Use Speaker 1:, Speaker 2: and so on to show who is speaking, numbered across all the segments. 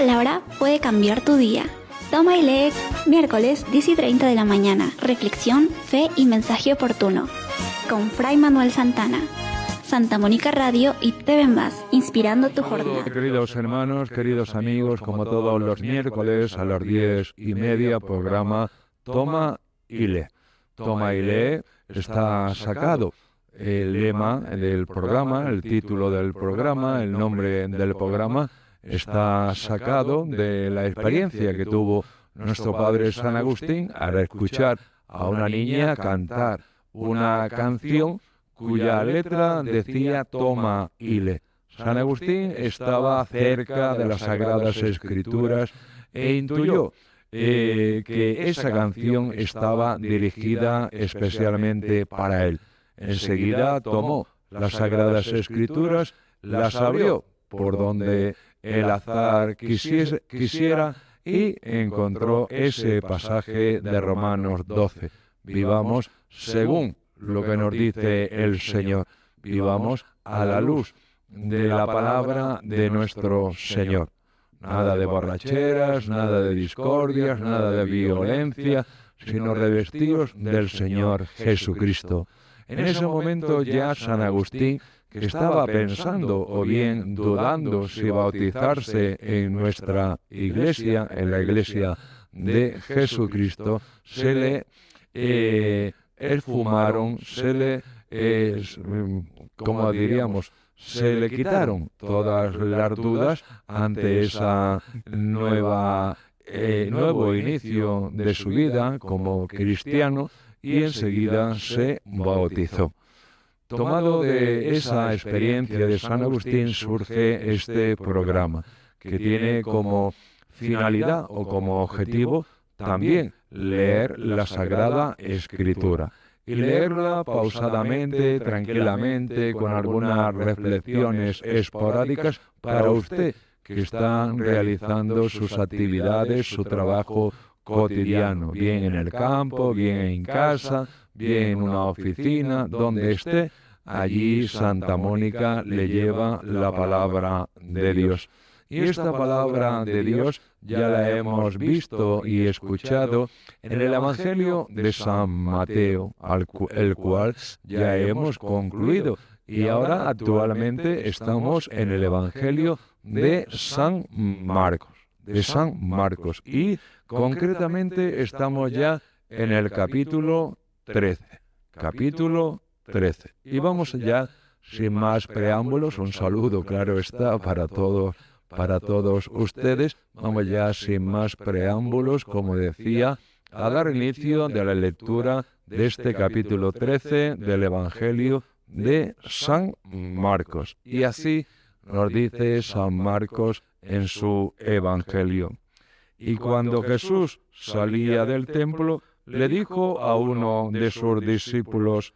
Speaker 1: palabra puede cambiar tu día. Toma y lee, miércoles 10:30 de la mañana. Reflexión, fe y mensaje oportuno. Con Fray Manuel Santana. Santa Mónica Radio y TV Más, inspirando tu jornada.
Speaker 2: Queridos hermanos, queridos amigos, como todos los miércoles a las 10:30, programa Toma y lee. Toma y lee está sacado. El lema del programa, el título del programa, el nombre del programa está sacado de la experiencia que tuvo nuestro padre San Agustín al escuchar a una niña cantar una canción cuya letra decía toma y lee. San Agustín estaba cerca de las Sagradas Escrituras e intuyó que esa canción estaba dirigida especialmente para él. Enseguida tomó las Sagradas Escrituras, las abrió por donde el azar quisiera y encontró ese pasaje de Romanos 12. Vivamos según lo que nos dice el Señor. Vivamos a la luz de la palabra de nuestro Señor. Nada de borracheras, nada de discordias, nada de violencia, sino revestidos del Señor Jesucristo. En ese momento ya San Agustín, que estaba pensando o bien dudando si bautizarse en nuestra iglesia, en la iglesia de Jesucristo, se le esfumaron, como diríamos, se le quitaron todas las dudas ante esa nuevo inicio de su vida como cristiano y enseguida se bautizó. Tomado de esa experiencia de San Agustín surge este programa, que tiene como finalidad o como objetivo también leer la Sagrada Escritura. Y leerla pausadamente, tranquilamente, con algunas reflexiones esporádicas para usted que está realizando sus actividades, su trabajo cotidiano, bien en el campo, bien en casa, bien en una oficina, donde esté. Allí Santa Mónica le lleva la palabra de Dios. Y esta palabra de Dios ya la hemos visto y escuchado en el Evangelio de San Mateo, el cual ya hemos concluido. Y ahora actualmente estamos en el Evangelio de San Marcos. Y concretamente estamos ya en el capítulo 13. Y vamos ya, sin más preámbulos, un saludo, claro está, para todos ustedes. Vamos ya, sin más preámbulos, como decía, a dar inicio de la lectura de este capítulo 13 del Evangelio de San Marcos. Y así nos dice San Marcos en su Evangelio. Y cuando Jesús salía del templo, le dijo uno de sus discípulos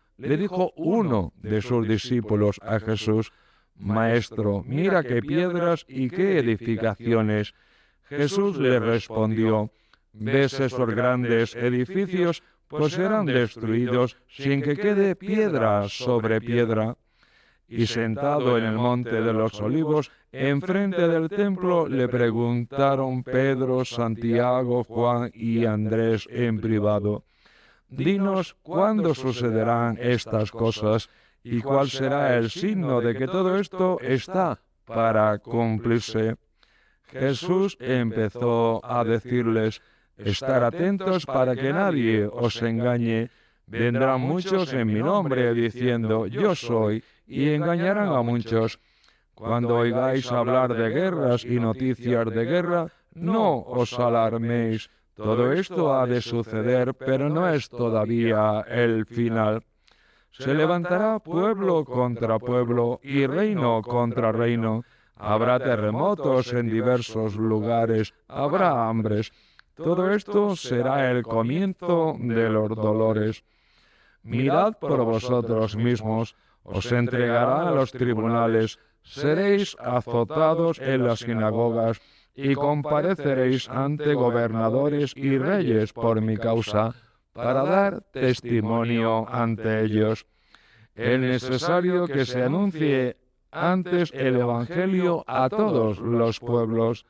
Speaker 2: a Jesús: Maestro, mira qué piedras y qué edificaciones. Jesús le respondió: ¿Ves esos grandes edificios? Pues serán destruidos sin que quede piedra sobre piedra. Y sentado en el monte de los Olivos, enfrente del templo, le preguntaron Pedro, Santiago, Juan y Andrés en privado: Dinos, ¿cuándo sucederán estas cosas? ¿Y cuál será el signo de que todo esto está para cumplirse? Jesús empezó a decirles: Estar atentos para que nadie os engañe. Vendrán muchos en mi nombre diciendo: Yo soy, y engañarán a muchos. Cuando oigáis hablar de guerras y noticias de guerra, no os alarméis. Todo esto ha de suceder, pero no es todavía el final. Se levantará pueblo contra pueblo y reino contra reino. Habrá terremotos en diversos lugares, habrá hambres. Todo esto será el comienzo de los dolores. Mirad por vosotros mismos, os entregarán a los tribunales, seréis azotados en las sinagogas y compareceréis ante gobernadores y reyes por mi causa, para dar testimonio ante ellos. Es necesario que se anuncie antes el Evangelio a todos los pueblos.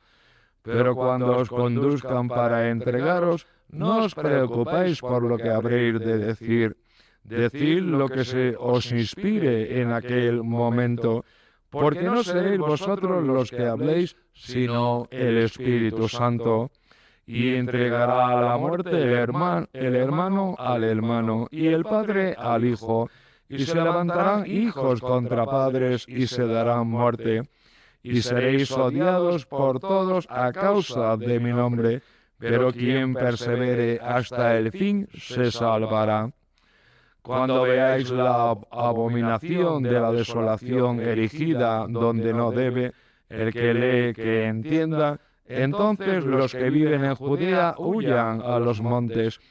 Speaker 2: Pero cuando os conduzcan para entregaros, no os preocupéis por lo que habréis de decir. Decid lo que se os inspire en aquel momento, porque no seréis vosotros los que habléis, sino el Espíritu Santo. Y entregará a la muerte el hermano al hermano, y el padre al hijo. Y se levantarán hijos contra padres, y se darán muerte. Y seréis odiados por todos a causa de mi nombre, pero quien persevere hasta el fin se salvará. Cuando veáis la abominación de la desolación erigida donde no debe, el que lee que entienda, entonces los que viven en Judea huyan a los montes.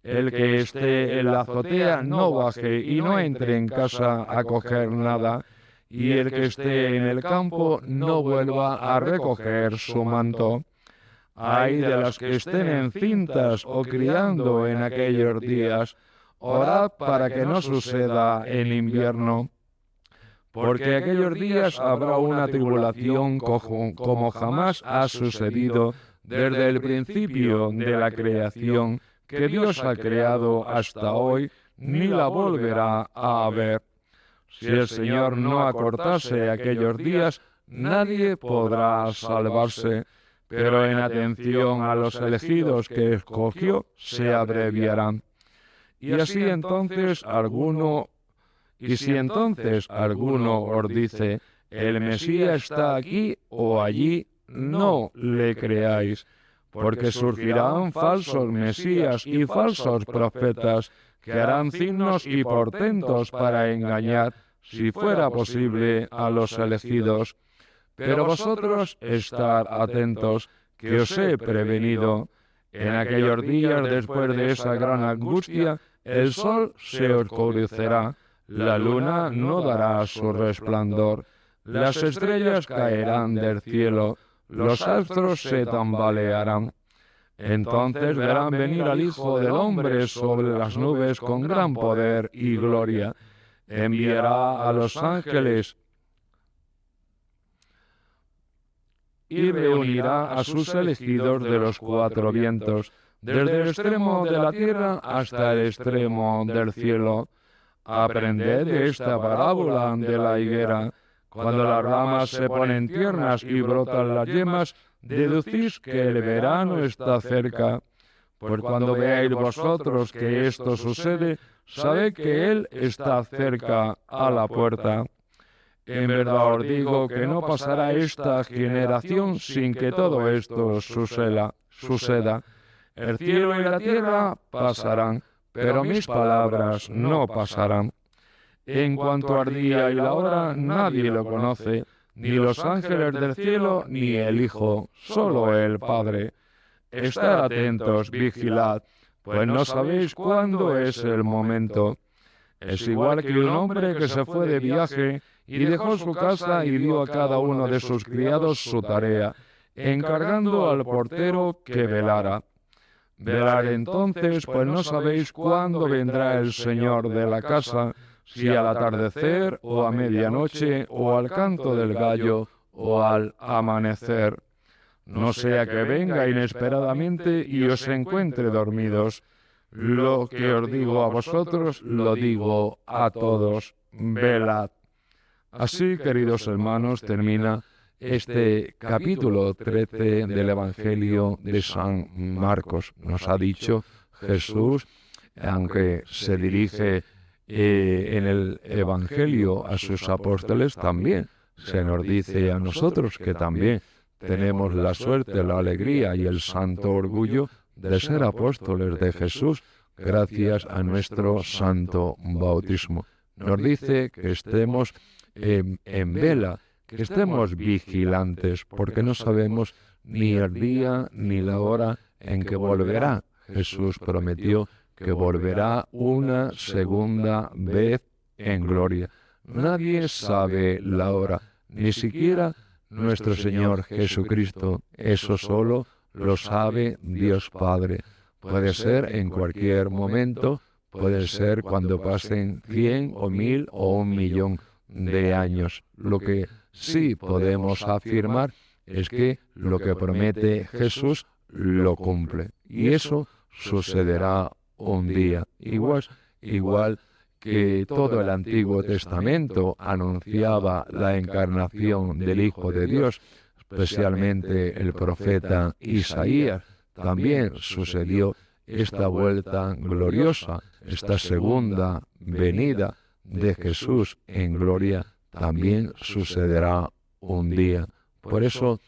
Speaker 2: El que esté en la azotea no baje y no entre en casa a coger nada, y el que esté en el campo no vuelva a recoger su manto. Ay de las que estén encintas o criando en aquellos días, orad para que no suceda en invierno, porque aquellos días habrá una tribulación como jamás ha sucedido desde el principio de la creación que Dios ha creado hasta hoy, ni la volverá a haber. Si el Señor no acortase aquellos días, nadie podrá salvarse, pero en atención a los elegidos que escogió, se abreviarán. Y si entonces alguno os dice, el Mesías está aquí o allí, no le creáis, porque surgirán falsos mesías y falsos profetas que harán signos y portentos para engañar, si fuera posible, a los elegidos. Pero vosotros estad atentos, que os he prevenido. En aquellos días, después de esa gran angustia, el sol se oscurecerá, la luna no dará su resplandor, las estrellas caerán del cielo, los astros se tambalearán. Entonces verán venir al Hijo del Hombre sobre las nubes con gran poder y gloria. Enviará a los ángeles y reunirá a sus elegidos de los cuatro vientos, desde el extremo de la tierra hasta el extremo del cielo. Aprended de esta parábola de la higuera. Cuando las ramas se ponen tiernas y brotan las yemas, deducís que el verano está cerca. Pues cuando veáis vosotros que esto sucede, sabed que Él está cerca a la puerta. En verdad os digo que no pasará esta generación sin que todo esto suceda. El cielo y la tierra pasarán, pero mis palabras no pasarán. En cuanto al día y la hora, nadie lo conoce, ni los ángeles del cielo, ni el Hijo, solo el Padre. Estad atentos, vigilad, pues no sabéis cuándo es el momento. Es igual que un hombre que se fue de viaje y dejó su casa y dio a cada uno de sus criados su tarea, encargando al portero que velara. Velad entonces, pues no sabéis cuándo vendrá el Señor de la casa, si al atardecer, o a medianoche, o al canto del gallo, o al amanecer. No sea que venga inesperadamente y os encuentre dormidos. Lo que os digo a vosotros, lo digo a todos. Velad. Así, queridos hermanos, termina este capítulo 13 del Evangelio de San Marcos. Nos ha dicho Jesús, aunque se dirige en el Evangelio a sus apóstoles, también se nos dice a nosotros que también tenemos la suerte, la alegría y el santo orgullo de ser apóstoles de Jesús gracias a nuestro santo bautismo. Nos dice que estemos en vela, que estemos vigilantes, porque no sabemos ni el día ni la hora en que volverá. Jesús prometió que volverá una segunda vez en gloria. Nadie sabe la hora, ni siquiera nuestro Señor Jesucristo. Eso solo lo sabe Dios Padre. Puede ser en cualquier momento, puede ser cuando pasen 100 o 1000 o 1 millón de años. Lo que sí podemos afirmar es que lo que promete Jesús lo cumple. Y eso sucederá un día. Igual que todo el Antiguo Testamento anunciaba la encarnación del Hijo de Dios, especialmente el profeta Isaías, también sucedió esta vuelta gloriosa, esta segunda venida de Jesús en gloria, también sucederá un día. Por eso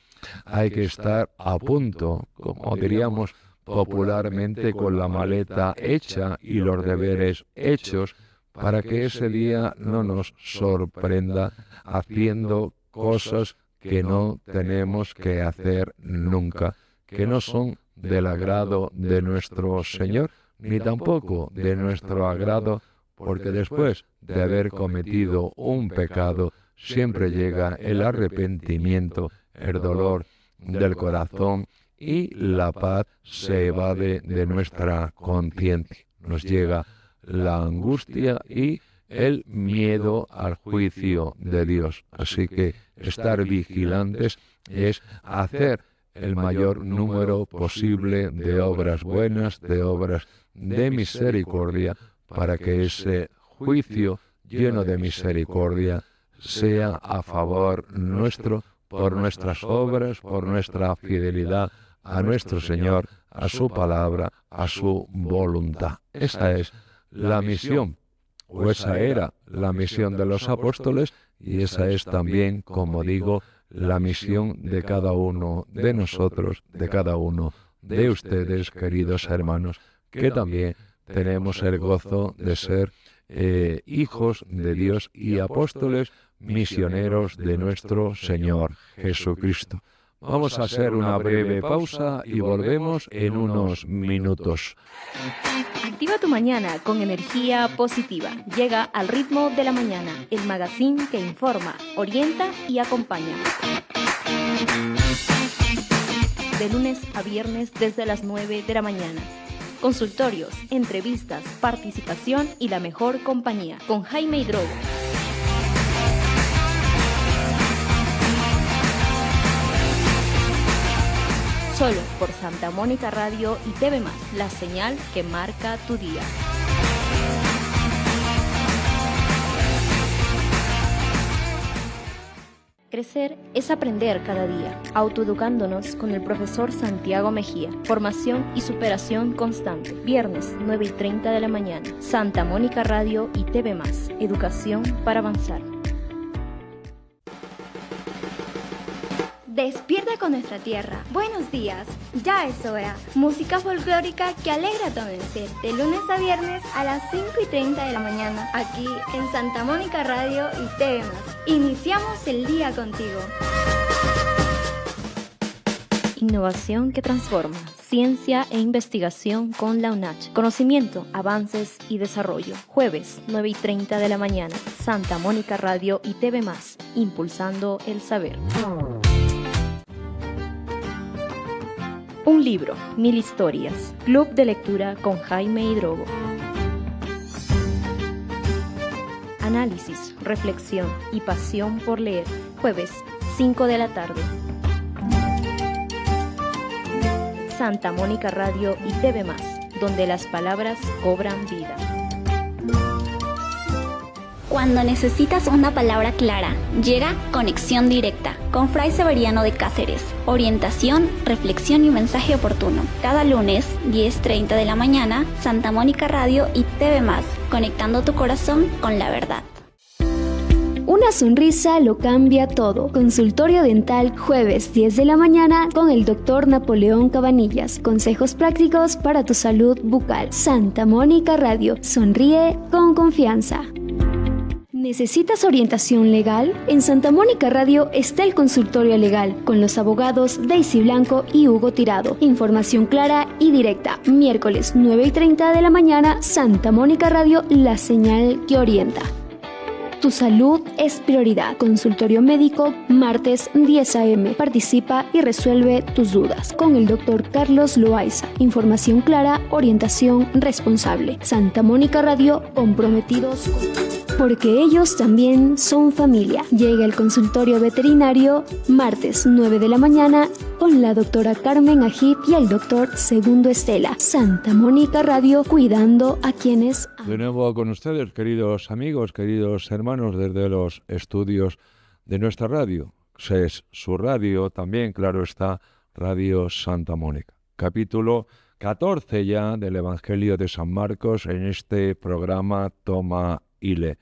Speaker 2: hay que estar a punto, como diríamos popularmente, con la maleta hecha y los deberes hechos, para que ese día no nos sorprenda haciendo cosas que no tenemos que hacer nunca, que no son del agrado de nuestro Señor, ni tampoco de nuestro agrado, porque después de haber cometido un pecado, siempre llega el arrepentimiento, el dolor del corazón y la paz se evade de nuestra conciencia. Nos llega la angustia y el miedo al juicio de Dios. Así que estar vigilantes es hacer el mayor número posible de obras buenas, de obras de misericordia, para que ese juicio lleno de misericordia sea a favor nuestro, por nuestras obras, por nuestra fidelidad a nuestro Señor, a su palabra, a su voluntad. Esa es la misión, o esa era la misión de los apóstoles, y esa es también, como digo, la misión de cada uno de nosotros, de cada uno de ustedes, queridos hermanos, que también tenemos el gozo de ser hijos de Dios y apóstoles misioneros de nuestro Señor Jesucristo. Vamos a hacer una breve pausa y volvemos en unos minutos.
Speaker 3: Activa tu mañana con energía positiva. Llega al ritmo de la mañana, el magazine que informa, orienta y acompaña. De lunes a viernes desde las 9 de la mañana. Consultorios, entrevistas, participación y la mejor compañía con Jaime Hidrogo. Solo por Santa Mónica Radio y TV+, la señal que marca tu día. Crecer es aprender cada día, autoeducándonos con el profesor Santiago Mejía. Formación y superación constante. Viernes, 9:30 de la mañana. Santa Mónica Radio y TV+, educación para avanzar.
Speaker 4: Despierta con nuestra tierra. Buenos días, ya es hora. Música folclórica que alegra tu amanecer. De lunes a viernes a las 5:30 de la mañana. Aquí en Santa Mónica Radio y TV+. Iniciamos el día contigo.
Speaker 3: Innovación que transforma. Ciencia e investigación con la UNACH. Conocimiento, avances y desarrollo. Jueves, 9:30 de la mañana. Santa Mónica Radio y TV+. Impulsando el saber. Un libro, 1000 historias. Club de lectura con Jaime Hidrogo. Análisis, reflexión y pasión por leer. Jueves, 5 de la tarde. Santa Mónica Radio y TV+, donde las palabras cobran vida.
Speaker 1: Cuando necesitas una palabra clara, llega Conexión Directa con Fray Severiano de Cáceres. Orientación, reflexión y mensaje oportuno. Cada lunes, 10:30 de la mañana, Santa Mónica Radio y TV+, conectando tu corazón con la verdad.
Speaker 5: Una sonrisa lo cambia todo. Consultorio dental, jueves 10 de la mañana con el Dr. Napoleón Cabanillas. Consejos prácticos para tu salud bucal. Santa Mónica Radio. Sonríe con confianza. ¿Necesitas orientación legal? En Santa Mónica Radio está el consultorio legal con los abogados Daisy Blanco y Hugo Tirado. Información clara y directa. Miércoles 9:30 de la mañana, Santa Mónica Radio, la señal que orienta. Tu salud es prioridad. Consultorio médico, martes 10 a.m. Participa y resuelve tus dudas con el Dr. Carlos Loaiza. Información clara, orientación responsable. Santa Mónica Radio, comprometidos con... porque ellos también son familia. Llega el consultorio veterinario martes 9 de la mañana con la doctora Carmen Ajib y el doctor Segundo Estela. Santa Mónica Radio, cuidando a quienes aman.
Speaker 2: De nuevo con ustedes, queridos amigos, queridos hermanos, desde los estudios de nuestra radio. Es su radio también, claro está, Radio Santa Mónica. Capítulo 14 ya del Evangelio de San Marcos en este programa Toma y Lee.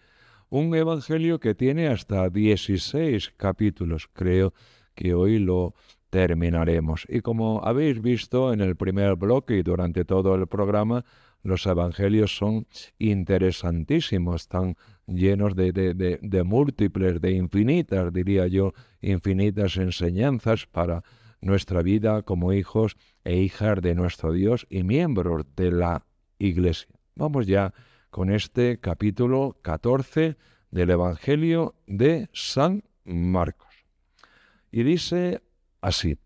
Speaker 2: Un evangelio que tiene hasta 16 capítulos. Creo que hoy lo terminaremos. Y como habéis visto en el primer bloque y durante todo el programa, los evangelios son interesantísimos, están llenos de múltiples, de infinitas, diría yo, infinitas enseñanzas para nuestra vida como hijos e hijas de nuestro Dios y miembros de la Iglesia. Vamos ya con este capítulo 14 del Evangelio de San Marcos. Y dice así: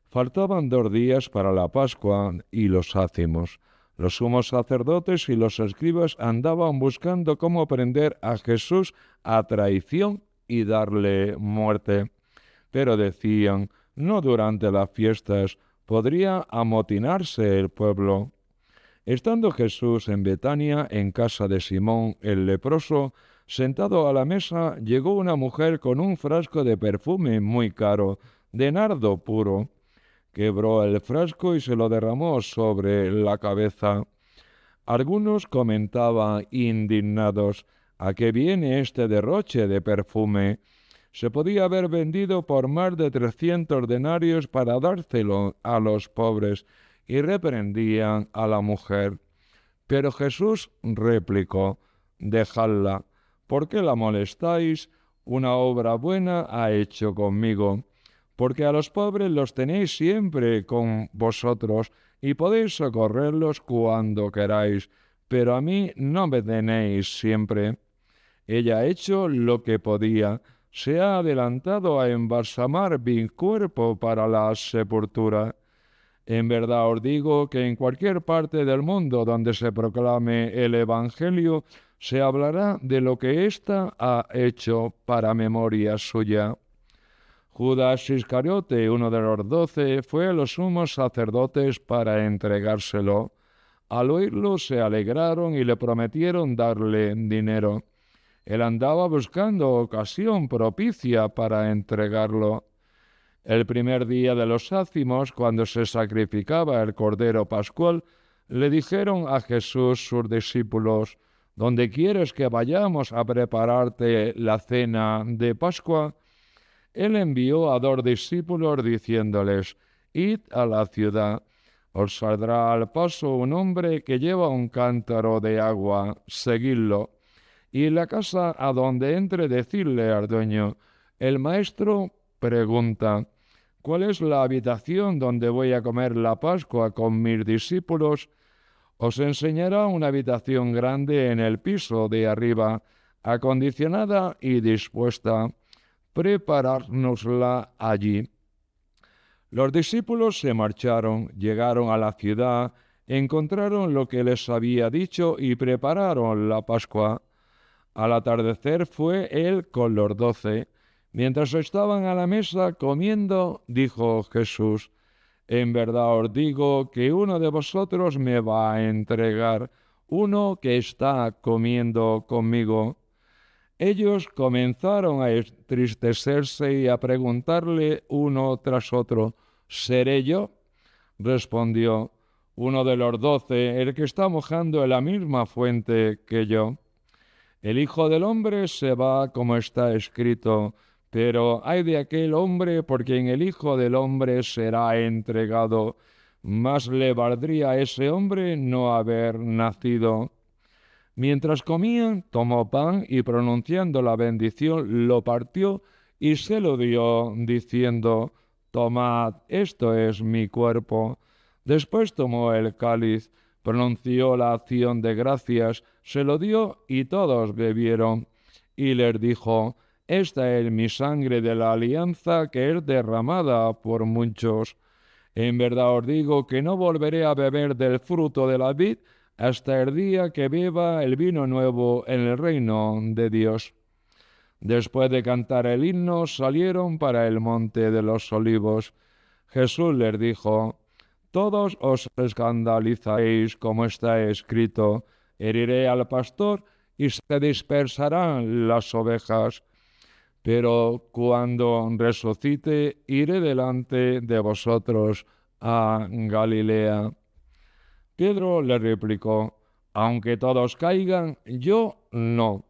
Speaker 2: faltaban 2 días para la Pascua y los ácimos. Los sumos sacerdotes y los escribas andaban buscando cómo prender a Jesús a traición y darle muerte. Pero decían: no durante las fiestas, podría amotinarse el pueblo. Estando Jesús en Betania, en casa de Simón el leproso, sentado a la mesa, llegó una mujer con un frasco de perfume muy caro, de nardo puro. Quebró el frasco y se lo derramó sobre la cabeza. Algunos comentaban indignados: ¿a qué viene este derroche de perfume? Se podía haber vendido por más de 300 denarios para dárselo a los pobres, y reprendían a la mujer. Pero Jesús replicó: dejadla, ¿por qué la molestáis? Una obra buena ha hecho conmigo, porque a los pobres los tenéis siempre con vosotros y podéis socorrerlos cuando queráis, pero a mí no me tenéis siempre. Ella ha hecho lo que podía, se ha adelantado a embalsamar mi cuerpo para la sepultura. En verdad os digo que en cualquier parte del mundo donde se proclame el Evangelio, se hablará de lo que ésta ha hecho para memoria suya. Judas Iscariote, uno de los 12, fue a los sumos sacerdotes para entregárselo. Al oírlo se alegraron y le prometieron darle dinero. Él andaba buscando ocasión propicia para entregarlo. El primer día de los ácimos, cuando se sacrificaba el cordero pascual, le dijeron a Jesús sus discípulos: ¿dónde quieres que vayamos a prepararte la cena de Pascua? Él envió a 2 discípulos diciéndoles: id a la ciudad, os saldrá al paso un hombre que lleva un cántaro de agua, seguidlo. Y en la casa a donde entre, decidle al dueño: el maestro pregunta, ¿cuál es la habitación donde voy a comer la Pascua con mis discípulos? Os enseñará una habitación grande en el piso de arriba, acondicionada y dispuesta. Preparárnosla allí. Los discípulos se marcharon, llegaron a la ciudad, encontraron lo que les había dicho y prepararon la Pascua. Al atardecer fue él con los 12. Mientras estaban a la mesa comiendo, dijo Jesús: en verdad os digo que uno de vosotros me va a entregar, uno que está comiendo conmigo. Ellos comenzaron a entristecerse y a preguntarle uno tras otro: ¿seré yo? Respondió: uno de los 12, el que está mojando en la misma fuente que yo. El Hijo del Hombre se va como está escrito, pero ay de aquel hombre por quien el Hijo del Hombre será entregado. Más le valdría a ese hombre no haber nacido. Mientras comían, tomó pan y pronunciando la bendición lo partió y se lo dio, diciendo: tomad, esto es mi cuerpo. Después tomó el cáliz, pronunció la acción de gracias, se lo dio y todos bebieron. Y les dijo: esta es mi sangre de la alianza que es derramada por muchos. En verdad os digo que no volveré a beber del fruto de la vid hasta el día que beba el vino nuevo en el reino de Dios. Después de cantar el himno, salieron para el monte de los olivos. Jesús les dijo: todos os escandalizaréis, como está escrito: heriré al pastor y se dispersarán las ovejas. Pero cuando resucite, iré delante de vosotros a Galilea. Pedro le replicó: aunque todos caigan, yo no.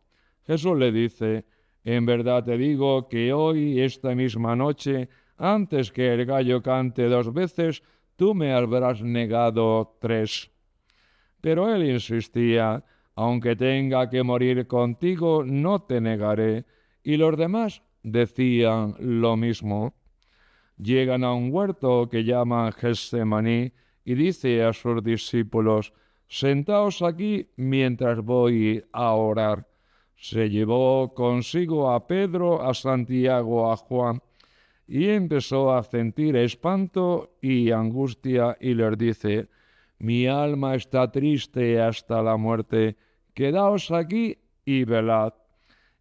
Speaker 2: Jesús le dice: en verdad te digo que hoy, esta misma noche, antes que el gallo cante 2 veces, tú me habrás negado 3. Pero él insistía: aunque tenga que morir contigo, no te negaré. Y los demás decían lo mismo. Llegan a un huerto que llaman Getsemaní y dice a sus discípulos: sentaos aquí mientras voy a orar. Se llevó consigo a Pedro, a Santiago, a Juan, y empezó a sentir espanto y angustia, y les dice: mi alma está triste hasta la muerte, quedaos aquí y velad.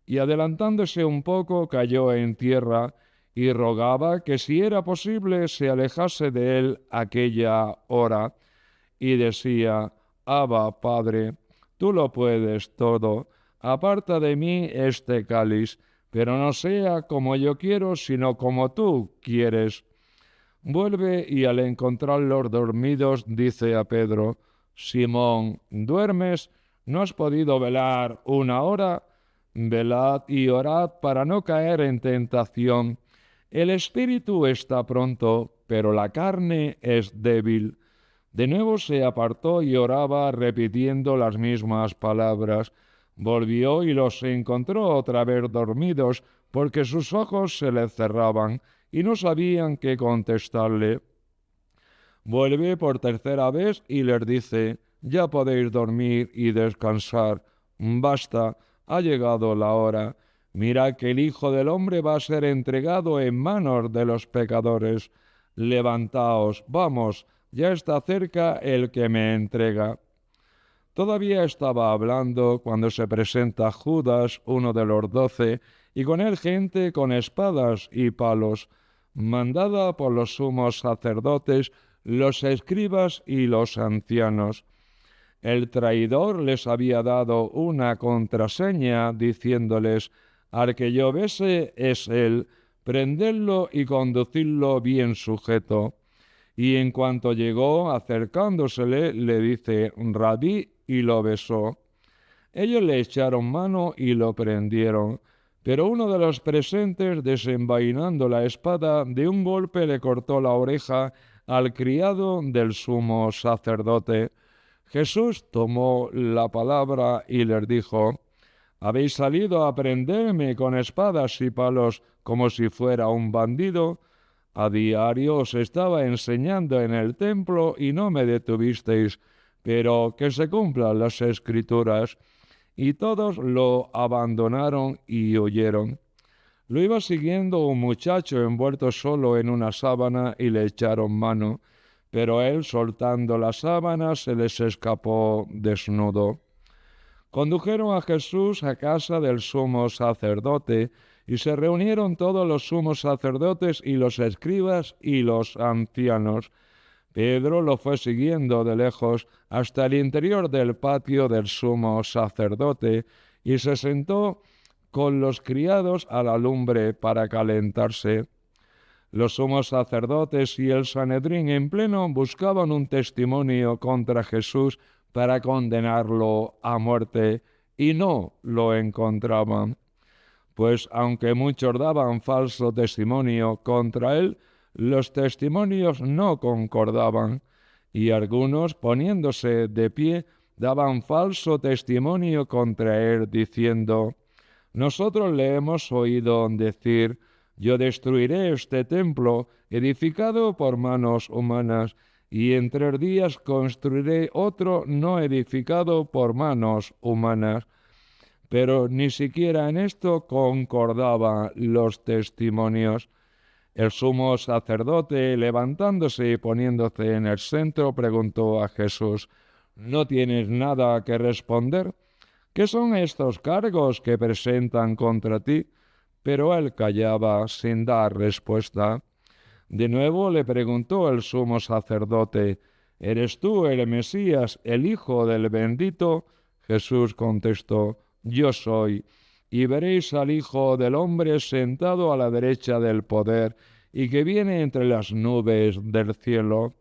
Speaker 2: Y adelantándose un poco, cayó en tierra y rogaba que, si era posible, se alejase de él aquella hora, y decía: Abba, Padre, tú lo puedes todo, aparta de mí este cáliz, pero no sea como yo quiero, sino como tú quieres. Vuelve y al encontrarlos dormidos dice a Pedro: Simón, ¿duermes? ¿No has podido velar 1 hora? Velad y orad para no caer en tentación. El espíritu está pronto, pero la carne es débil. De nuevo se apartó y oraba repitiendo las mismas palabras. Volvió y los encontró otra vez dormidos, porque sus ojos se les cerraban y no sabían qué contestarle. Vuelve por 3ª vez y les dice: ya podéis dormir y descansar. Basta, ha llegado la hora. Mirad que el Hijo del Hombre va a ser entregado en manos de los pecadores. Levantaos, vamos, ya está cerca el que me entrega. Todavía estaba hablando cuando se presenta Judas, uno de los 12, y con él gente con espadas y palos, mandada por los sumos sacerdotes, los escribas y los ancianos. El traidor les había dado una contraseña, diciéndoles: al que yo bese es él, prendedlo y conducidlo bien sujeto. Y en cuanto llegó, acercándosele, le dice: Rabí, y lo besó. Ellos le echaron mano y lo prendieron. Pero uno de los presentes, desenvainando la espada, de un golpe le cortó la oreja al criado del sumo sacerdote. Jesús tomó la palabra y les dijo: ¿habéis salido a prenderme con espadas y palos como si fuera un bandido? A diario os estaba enseñando en el templo y no me detuvisteis, pero que se cumplan las Escrituras. Y todos lo abandonaron y huyeron. Lo iba siguiendo un muchacho envuelto solo en una sábana y le echaron mano, pero él, soltando la sábana, se les escapó desnudo. Condujeron a Jesús a casa del sumo sacerdote, y se reunieron todos los sumos sacerdotes y los escribas y los ancianos. Pedro lo fue siguiendo de lejos hasta el interior del patio del sumo sacerdote, y se sentó con los criados a la lumbre para calentarse. Los sumos sacerdotes y el Sanedrín en pleno buscaban un testimonio contra Jesús para condenarlo a muerte, y no lo encontraban. Pues aunque muchos daban falso testimonio contra él, los testimonios no concordaban, y algunos, poniéndose de pie, daban falso testimonio contra él, diciendo: nosotros le hemos oído decir: yo destruiré este templo edificado por manos humanas, y en 3 días construiré otro no edificado por manos humanas. Pero ni siquiera en esto concordaban los testimonios. El sumo sacerdote, levantándose y poniéndose en el centro, preguntó a Jesús: ¿No tienes nada que responder? ¿Qué son estos cargos que presentan contra ti? Pero él callaba sin dar respuesta. De nuevo le preguntó el sumo sacerdote: ¿Eres tú el Mesías, el Hijo del Bendito? Jesús contestó: Yo soy. Y veréis al Hijo del Hombre sentado a la derecha del poder y que viene entre las nubes del cielo.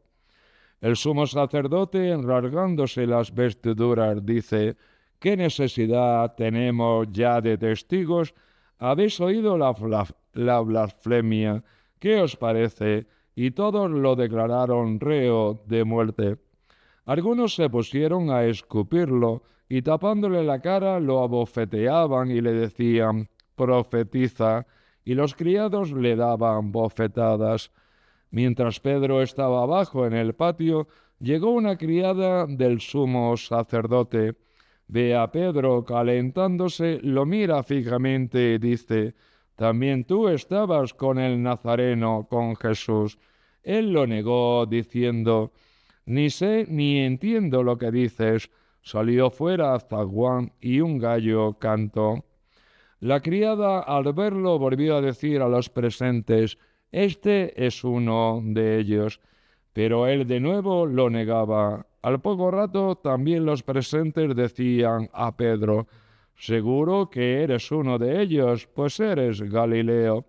Speaker 2: El sumo sacerdote, rasgándose las vestiduras, dice: ¿Qué necesidad tenemos ya de testigos? ¿Habéis oído la blasfemia? ¿Qué os parece? Y todos lo declararon reo de muerte. Algunos se pusieron a escupirlo y tapándole la cara lo abofeteaban y le decían: profetiza, y los criados le daban bofetadas. Mientras Pedro estaba abajo en el patio, llegó una criada del sumo sacerdote. Ve a Pedro calentándose, lo mira fijamente y dice: «También tú estabas con el Nazareno, con Jesús». Él lo negó, diciendo: «Ni sé ni entiendo lo que dices». Salió fuera zaguán y un gallo cantó. La criada, al verlo, volvió a decir a los presentes: «Este es uno de ellos». Pero él de nuevo lo negaba. Al poco rato también los presentes decían a Pedro: «Seguro que eres uno de ellos, pues eres Galileo».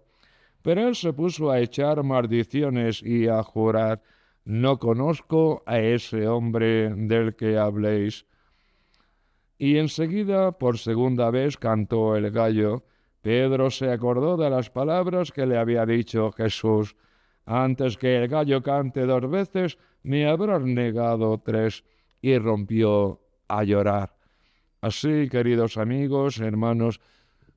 Speaker 2: Pero él se puso a echar maldiciones y a jurar: «No conozco a ese hombre del que habléis». Y enseguida, por segunda vez, cantó el gallo. Pedro se acordó de las palabras que le había dicho Jesús: «Antes que el gallo cante 2 veces, me habrás negado 3», y rompió a llorar. Así, queridos amigos, hermanos,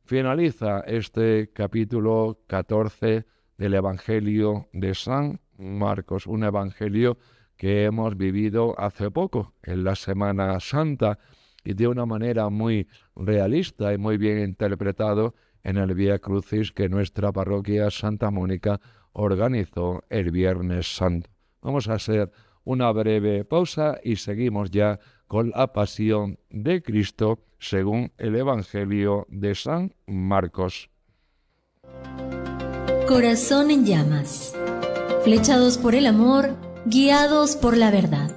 Speaker 2: finaliza este capítulo 14 del Evangelio de San Marcos, un evangelio que hemos vivido hace poco, en la Semana Santa, y de una manera muy realista y muy bien interpretado en el Vía Crucis que nuestra parroquia Santa Mónica organizó el Viernes Santo. Vamos a hacer una breve pausa y seguimos ya con la pasión de Cristo según el Evangelio de San Marcos.
Speaker 6: Corazón en llamas, flechados por el amor, guiados por la verdad.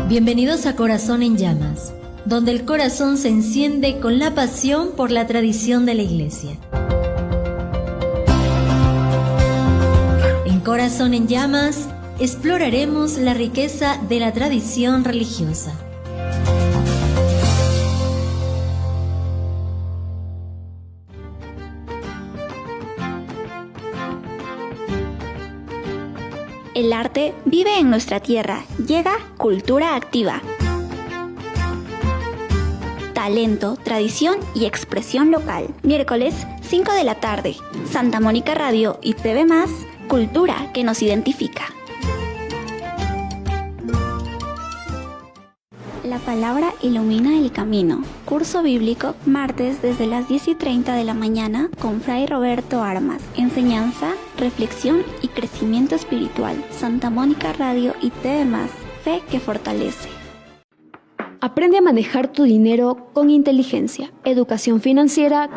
Speaker 6: Bienvenidos a Corazón en Llamas, donde el corazón se enciende con la pasión por la tradición de la Iglesia. En Corazón en Llamas exploraremos la riqueza de la tradición religiosa.
Speaker 1: El arte vive en nuestra tierra. Llega Cultura Activa. Talento, tradición y expresión local. Miércoles, 5 de la tarde. Santa Mónica Radio y TV+, cultura que nos identifica. La palabra ilumina el camino. Curso bíblico, martes desde las 10:30 de la mañana con Fray Roberto Armas. Enseñanza, reflexión y crecimiento espiritual. Santa Mónica Radio y TV+, fe que fortalece.
Speaker 5: Aprende a manejar tu dinero con inteligencia. Educación financiera,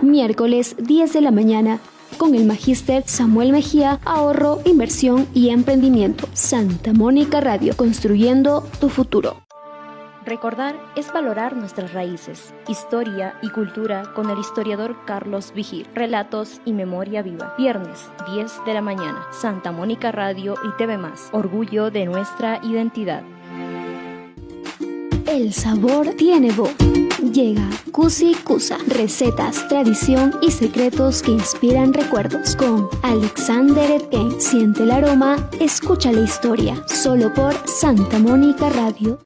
Speaker 5: miércoles 10 de la mañana con el Magíster Samuel Mejía, ahorro, inversión y emprendimiento. Santa Mónica Radio, construyendo tu futuro.
Speaker 3: Recordar es valorar nuestras raíces, historia y cultura con el historiador Carlos Vigir. Relatos y memoria viva. Viernes, 10 de la mañana. Santa Mónica Radio y TV+. Orgullo de nuestra identidad.
Speaker 5: El sabor tiene voz. Llega Cusi Cusa, recetas, tradición y secretos que inspiran recuerdos. Con Alexander Etken. Siente el aroma, escucha la historia. Solo por Santa Mónica Radio.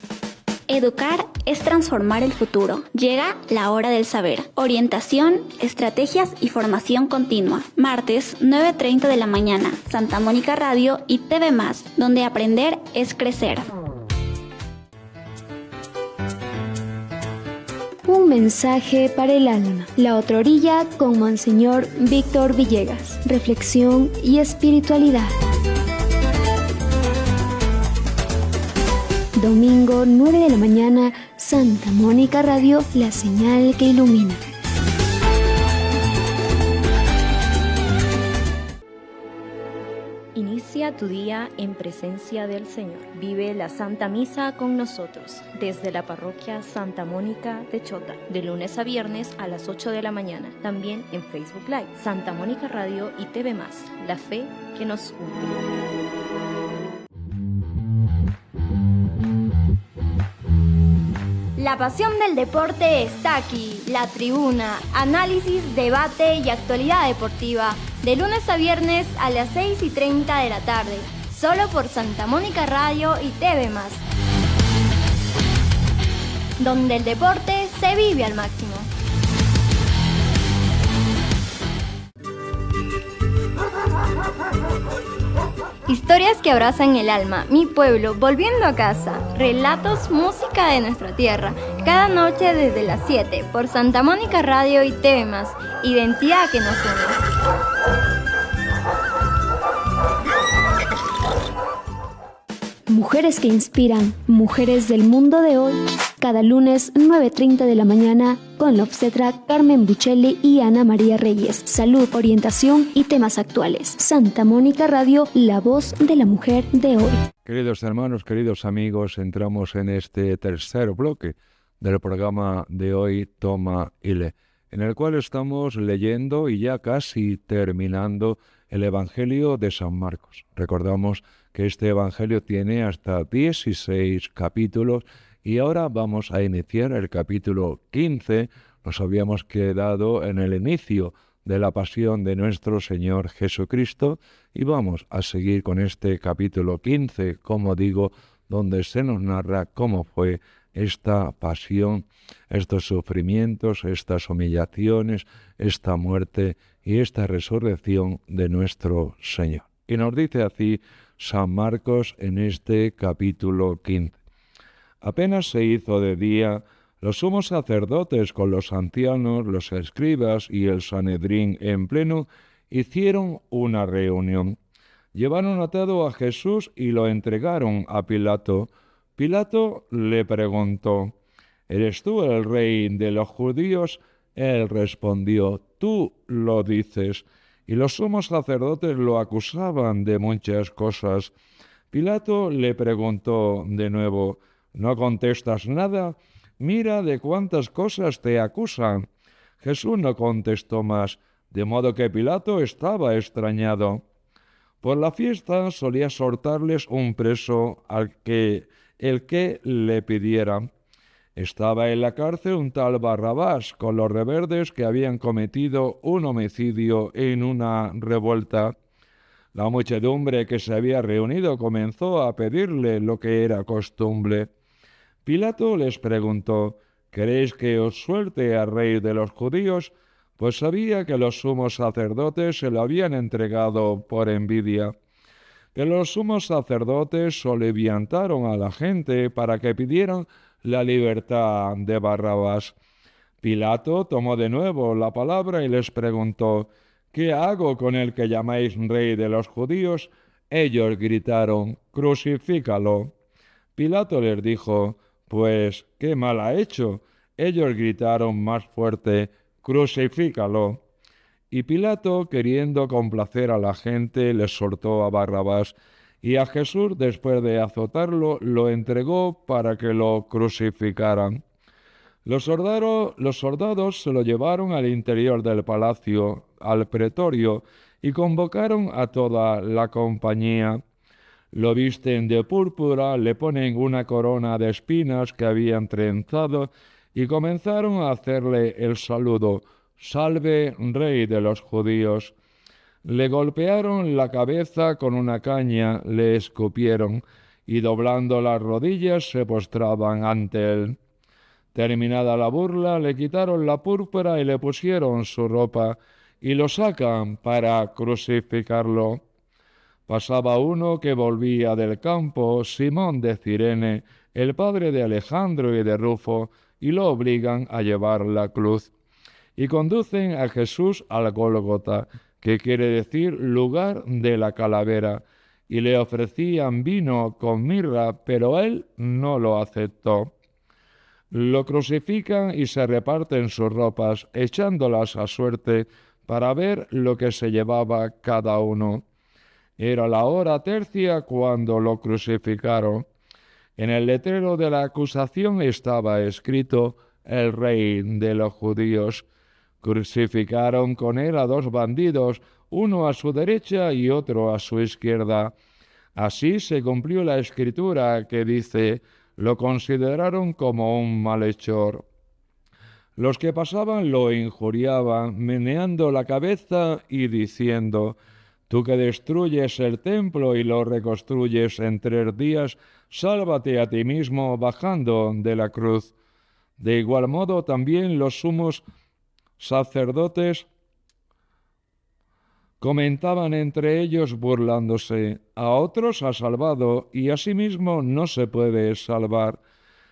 Speaker 1: Educar es transformar el futuro. Llega la hora del saber. Orientación, estrategias y formación continua. Martes, 9:30 de la mañana. Santa Mónica Radio y TV+, donde aprender es crecer.
Speaker 5: Un mensaje para el alma. La otra orilla con Monseñor Víctor Villegas. Reflexión y espiritualidad. Domingo 9 de la mañana, Santa Mónica Radio, la señal que ilumina.
Speaker 3: Inicia tu día en presencia del Señor. Vive la Santa Misa con nosotros desde la parroquia Santa Mónica de Chota, de lunes a viernes a las 8 de la mañana. También en Facebook Live, Santa Mónica Radio y TV+, la fe que nos une.
Speaker 4: La pasión del deporte está aquí. La Tribuna, análisis, debate y actualidad deportiva. De lunes a viernes a las 6:30 de la tarde. Solo por Santa Mónica Radio y TV+. Donde el deporte se vive al máximo. Historias que abrazan el alma, mi pueblo, volviendo a casa. Relatos, música de nuestra tierra. Cada noche desde las 7 por Santa Mónica Radio y TV+. Identidad que nos une.
Speaker 5: Mujeres que inspiran, mujeres del mundo de hoy. Cada lunes 9:30 de la mañana con la obstetra Carmen Buccelli y Ana María Reyes. Salud, orientación y temas actuales. Santa Mónica Radio, la voz de la mujer de hoy.
Speaker 2: Queridos hermanos, queridos amigos, entramos en este tercer bloque del programa de hoy, Toma y Lee, en el cual estamos leyendo y ya casi terminando el Evangelio de San Marcos. Recordamos que este Evangelio tiene hasta 16 capítulos y ahora vamos a iniciar el capítulo 15. Nos habíamos quedado en el inicio de la pasión de nuestro Señor Jesucristo y vamos a seguir con este capítulo 15, como digo, donde se nos narra cómo fue esta pasión, estos sufrimientos, estas humillaciones, esta muerte y esta resurrección de nuestro Señor. Y nos dice así San Marcos en este capítulo 15. Apenas se hizo de día, los sumos sacerdotes con los ancianos, los escribas y el Sanedrín en pleno hicieron una reunión. Llevaron atado a Jesús y lo entregaron a Pilato. Pilato le preguntó: ¿Eres tú el rey de los judíos? Él respondió: Tú lo dices. Y los sumos sacerdotes lo acusaban de muchas cosas. Pilato le preguntó de nuevo: ¿No contestas nada? Mira de cuántas cosas te acusan. Jesús no contestó más, de modo que Pilato estaba extrañado. Por la fiesta solía soltarles un preso el que le pidiera. Estaba en la cárcel un tal Barrabás con los rebeldes que habían cometido un homicidio en una revuelta. La muchedumbre que se había reunido comenzó a pedirle lo que era costumbre. Pilato les preguntó: ¿Queréis que os suelte al rey de los judíos? Pues sabía que los sumos sacerdotes se lo habían entregado por envidia. Pero los sumos sacerdotes soliviantaron a la gente para que pidieran la libertad de Barrabás. Pilato tomó de nuevo la palabra y les preguntó: ¿Qué hago con el que llamáis rey de los judíos? Ellos gritaron: «Crucifícalo». Pilato les dijo: «Pues, ¿qué mal ha hecho?» Ellos gritaron más fuerte: «Crucifícalo». Y Pilato, queriendo complacer a la gente, les soltó a Barrabás, y a Jesús, después de azotarlo, lo entregó para que lo crucificaran. Los soldados se lo llevaron al interior del palacio, al pretorio, y convocaron a toda la compañía. Lo visten de púrpura, le ponen una corona de espinas que habían trenzado, y comenzaron a hacerle el saludo: «Salve, rey de los judíos». Le golpearon la cabeza con una caña, le escupieron, y doblando las rodillas se postraban ante él. Terminada la burla, le quitaron la púrpura y le pusieron su ropa, y lo sacan para crucificarlo. Pasaba uno que volvía del campo, Simón de Cirene, el padre de Alejandro y de Rufo, y lo obligan a llevar la cruz. Y conducen a Jesús al Gólgota, que quiere decir lugar de la calavera, y le ofrecían vino con mirra, pero él no lo aceptó. Lo crucifican y se reparten sus ropas, echándolas a suerte para ver lo que se llevaba cada uno. Era la hora tercia cuando lo crucificaron. En el letrero de la acusación estaba escrito: el Rey de los Judíos. Crucificaron con él a 2 bandidos, uno a su derecha y otro a su izquierda. Así se cumplió la escritura que dice: lo consideraron como un malhechor. Los que pasaban lo injuriaban, meneando la cabeza y diciendo: tú que destruyes el templo y lo reconstruyes en 3 días, sálvate a ti mismo bajando de la cruz. De igual modo también los sumos sacerdotes comentaban entre ellos burlándose: a otros ha salvado y a sí mismo no se puede salvar.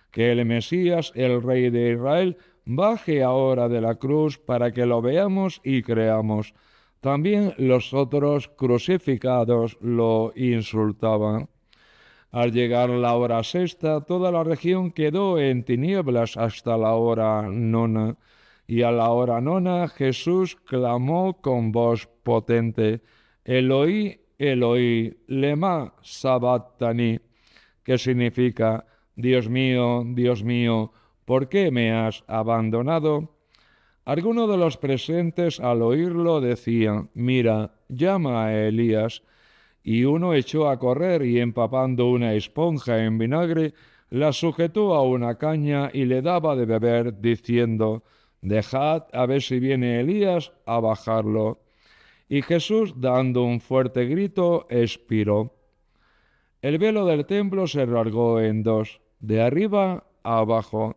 Speaker 2: Que el Mesías, el Rey de Israel, baje ahora de la cruz para que lo veamos y creamos. También los otros crucificados lo insultaban. Al llegar la hora sexta, toda la región quedó en tinieblas hasta la hora 9. Y a la hora 9 Jesús clamó con voz potente: Eloi, Eloi, lema sabactani, que significa: Dios mío, ¿por qué me has abandonado? Algunos de los presentes al oírlo decían: mira, llama a Elías. Y uno echó a correr y, empapando una esponja en vinagre, la sujetó a una caña y le daba de beber, diciendo: dejad a ver si viene Elías a bajarlo. Y Jesús, dando un fuerte grito, expiró. El velo del templo se rasgó en 2, de arriba a abajo.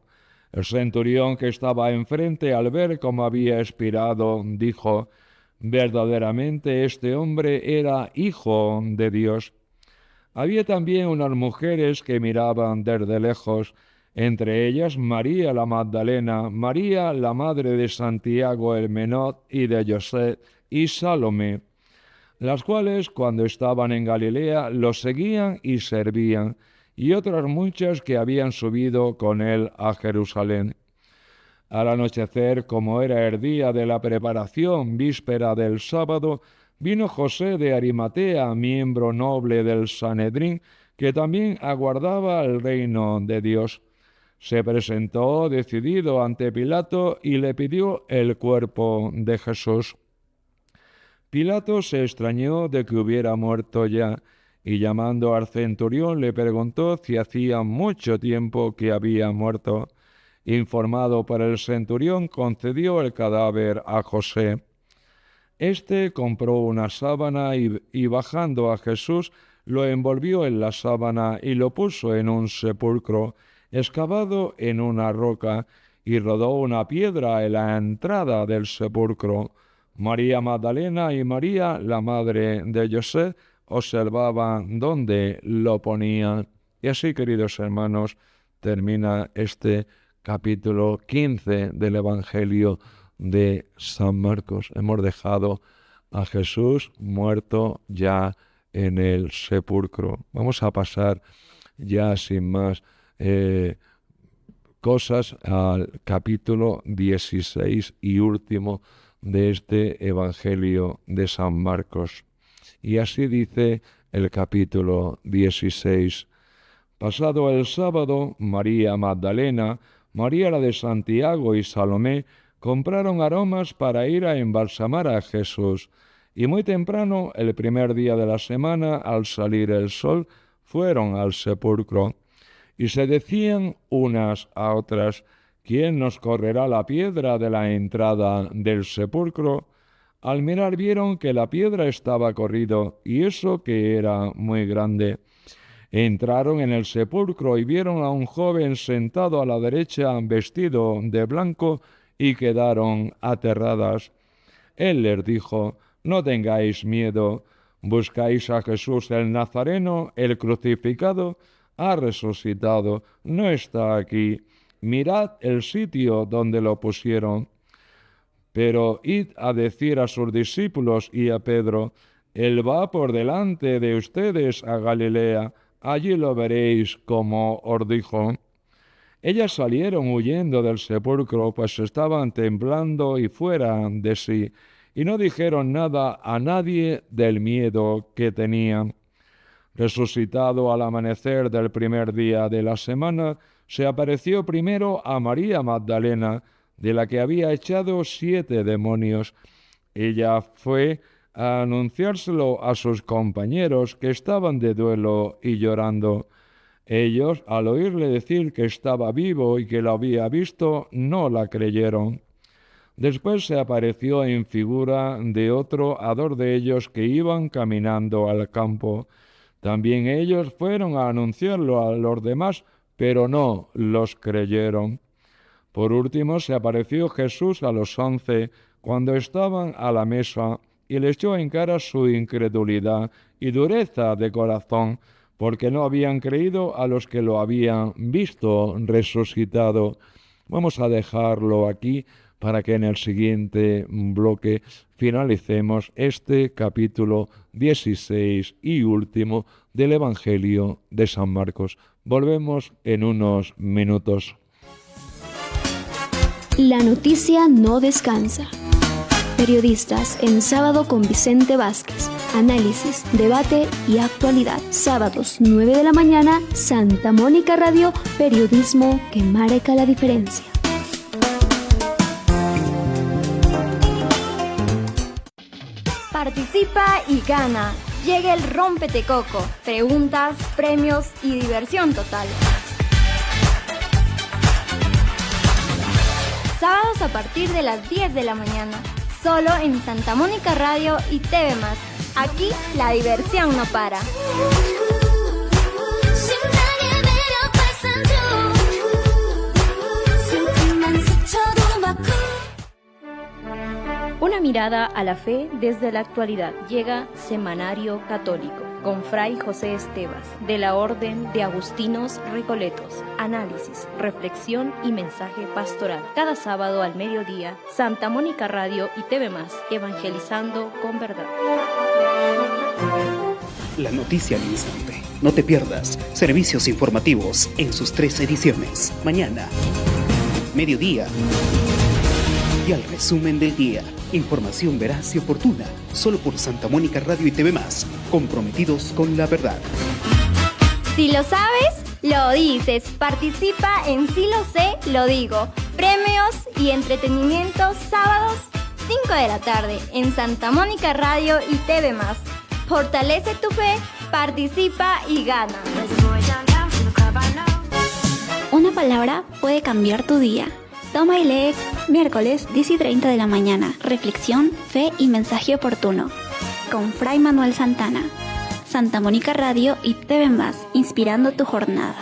Speaker 2: El centurión que estaba enfrente, al ver cómo había expirado, dijo: verdaderamente este hombre era hijo de Dios. Había también unas mujeres que miraban desde lejos, entre ellas María la Magdalena, María la madre de Santiago el Menor y de José, y Salomé, las cuales cuando estaban en Galilea lo seguían y servían, y otras muchas que habían subido con él a Jerusalén. Al anochecer, como era el día de la preparación, víspera del sábado, vino José de Arimatea, miembro noble del Sanedrín, que también aguardaba el reino de Dios. Se presentó decidido ante Pilato y le pidió el cuerpo de Jesús. Pilato se extrañó de que hubiera muerto ya, y llamando al centurión le preguntó si hacía mucho tiempo que había muerto. Informado por el centurión, concedió el cadáver a José. Este compró una sábana y bajando a Jesús, lo envolvió en la sábana y lo puso en un sepulcro excavado en una roca, y rodó una piedra en la entrada del sepulcro. María Magdalena y María, la madre de José, observaban dónde lo ponían. Y así, queridos hermanos, termina este capítulo 15 del Evangelio de San Marcos. Hemos dejado a Jesús muerto ya en el sepulcro. Vamos a pasar ya sin más cosas al capítulo 16 y último de este Evangelio de San Marcos. Y así dice el capítulo 16. Pasado el sábado, María Magdalena, María la de Santiago y Salomé compraron aromas para ir a embalsamar a Jesús. Y muy temprano, el primer día de la semana, al salir el sol, fueron al sepulcro. Y se decían unas a otras: ¿quién nos correrá la piedra de la entrada del sepulcro? Al mirar vieron que la piedra estaba corrido, y eso que era muy grande. Entraron en el sepulcro y vieron a un joven sentado a la derecha, vestido de blanco, y quedaron aterradas. Él les dijo: no tengáis miedo, buscáis a Jesús el Nazareno, el crucificado. Ha resucitado, no está aquí. Mirad el sitio donde lo pusieron. Pero id a decir a sus discípulos y a Pedro: Él va por delante de ustedes a Galilea, allí lo veréis como os dijo. Ellas salieron huyendo del sepulcro, pues estaban temblando y fuera de sí, y no dijeron nada a nadie del miedo que tenían. Resucitado al amanecer del primer día de la semana, se apareció primero a María Magdalena, de la que había echado 7 demonios. Ella fue a anunciárselo a sus compañeros, que estaban de duelo y llorando. Ellos, al oírle decir que estaba vivo y que lo había visto, no la creyeron. Después se apareció en figura de otro a 2 de ellos que iban caminando al campo. También ellos fueron a anunciarlo a los demás, pero no los creyeron. Por último se apareció Jesús a los 11 cuando estaban a la mesa y les echó en cara su incredulidad y dureza de corazón, porque no habían creído a los que lo habían visto resucitado. Vamos a dejarlo aquí para que en el siguiente bloque finalicemos este capítulo 16 y último del Evangelio de San Marcos. Volvemos en unos minutos.
Speaker 5: La noticia no descansa. Periodistas en Sábado con Vicente Vázquez. Análisis, debate y actualidad. Sábados 9 de la mañana, Santa Mónica Radio, periodismo que marca la diferencia.
Speaker 4: Participa y gana. Llega el Rómpete Coco. Preguntas, premios y diversión total. Sábados a partir de las 10 de la mañana. Solo en Santa Mónica Radio y TV+. Aquí la diversión no para.
Speaker 3: Una mirada a la fe desde la actualidad. Llega Semanario Católico con Fray José Estevas, de la Orden de Agustinos Recoletos. Análisis, reflexión y mensaje pastoral. Cada sábado al mediodía, Santa Mónica Radio y TV+, evangelizando con verdad.
Speaker 7: La noticia al instante. No te pierdas servicios informativos en sus 3 ediciones. Mañana, mediodía y al resumen del día. Información veraz y oportuna, solo por Santa Mónica Radio y TV+, comprometidos con la verdad.
Speaker 4: Si lo sabes, lo dices. Participa en Si lo sé, lo digo. Premios y entretenimiento sábados 5 de la tarde en Santa Mónica Radio y TV+. Fortalece tu fe, participa y gana.
Speaker 1: Una palabra puede cambiar tu día. Toma y lee. Miércoles 10:30 de la mañana. Reflexión, fe y mensaje oportuno. Con Fray Manuel Santana. Santa Mónica Radio y TV+, inspirando tu jornada.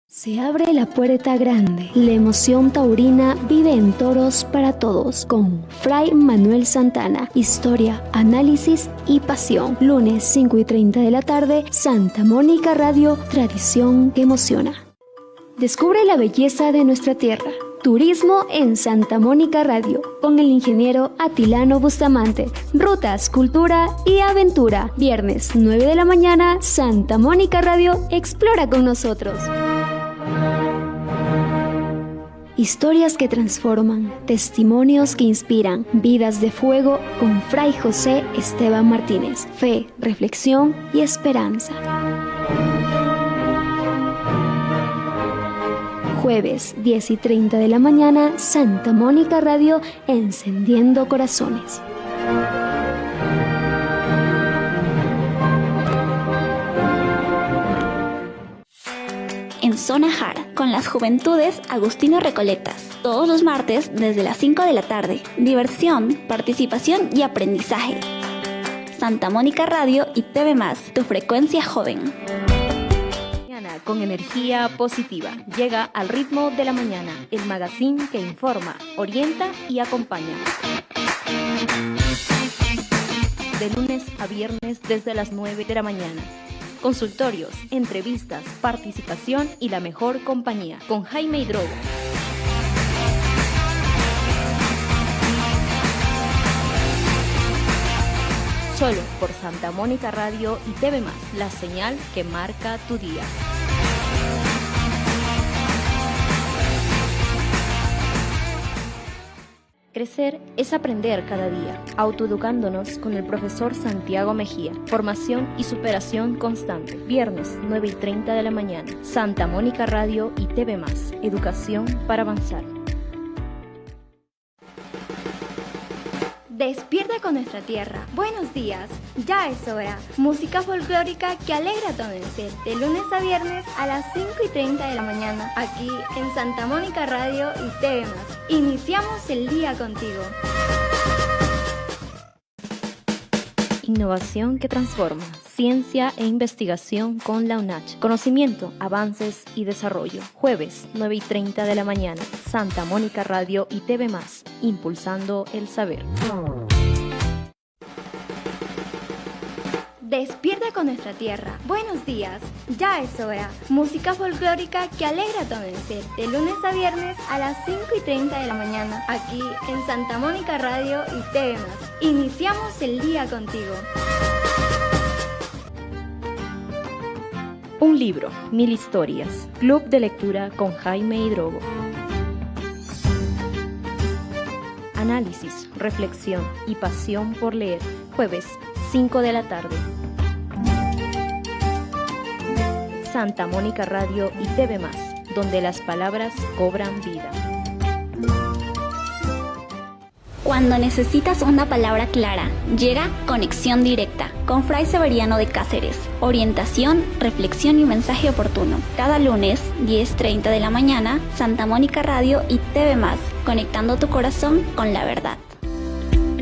Speaker 5: Se abre la puerta grande. La emoción taurina vive en Toros para Todos con Fray Manuel Santana. Historia, análisis y pasión. Lunes 5:30 de la tarde, Santa Mónica Radio, tradición que emociona. Descubre la belleza de nuestra tierra. Turismo en Santa Mónica Radio, con el ingeniero Atilano Bustamante. Rutas, cultura y aventura. Viernes 9 de la mañana, Santa Mónica Radio, explora con nosotros. Historias que transforman, testimonios que inspiran, vidas de fuego con Fray José Esteban Martínez. Fe, reflexión y esperanza. Jueves 10:30 de la mañana, Santa Mónica Radio, encendiendo corazones.
Speaker 1: En Zona Jara, con las juventudes Agustinos Recoletas. Todos los martes desde las 5 de la tarde. Diversión, participación y aprendizaje. Santa Mónica Radio y TV+, tu frecuencia joven.
Speaker 3: Con energía positiva. Llega al ritmo de la mañana, el magazine que informa, orienta y acompaña. De lunes a viernes desde las 9 de la mañana. Consultorios, entrevistas, participación y la mejor compañía con Jaime Hidrogo. solo por Santa Mónica Radio y TV+, la señal que marca tu día. Crecer es aprender cada día, autoeducándonos con el profesor Santiago Mejía. Formación y superación constante. Viernes, 9:30 de la mañana. Santa Mónica Radio y TV+. Educación para avanzar.
Speaker 4: Despierta con nuestra tierra. Buenos días, ya es hora. Música folclórica que alegra tu amanecer. De lunes a viernes a las 5:30 de la mañana. Aquí en Santa Mónica Radio y TV+. Iniciamos el día contigo.
Speaker 3: Innovación que transforma. Ciencia e investigación con la UNACH. Conocimiento, avances y desarrollo. Jueves, 9:30 de la mañana. Santa Mónica Radio y TV+. Impulsando el saber.
Speaker 4: Despierta con nuestra tierra. Buenos días, ya es hora. Música folclórica que alegra tu amanecer. De lunes a viernes a las 5:30 de la mañana. Aquí en Santa Mónica Radio y TV+. Iniciamos el día contigo.
Speaker 3: Un libro, 1000 historias. Club de lectura con Jaime Hidrogo. Análisis, reflexión y pasión por leer. Jueves, 5 de la tarde. Santa Mónica Radio y TV+, donde las palabras cobran vida.
Speaker 1: Cuando necesitas una palabra clara, llega Conexión Directa con Fray Severiano de Cáceres. Orientación, reflexión y mensaje oportuno. Cada lunes, 10:30 de la mañana, Santa Mónica Radio y TV+, conectando tu corazón con la verdad.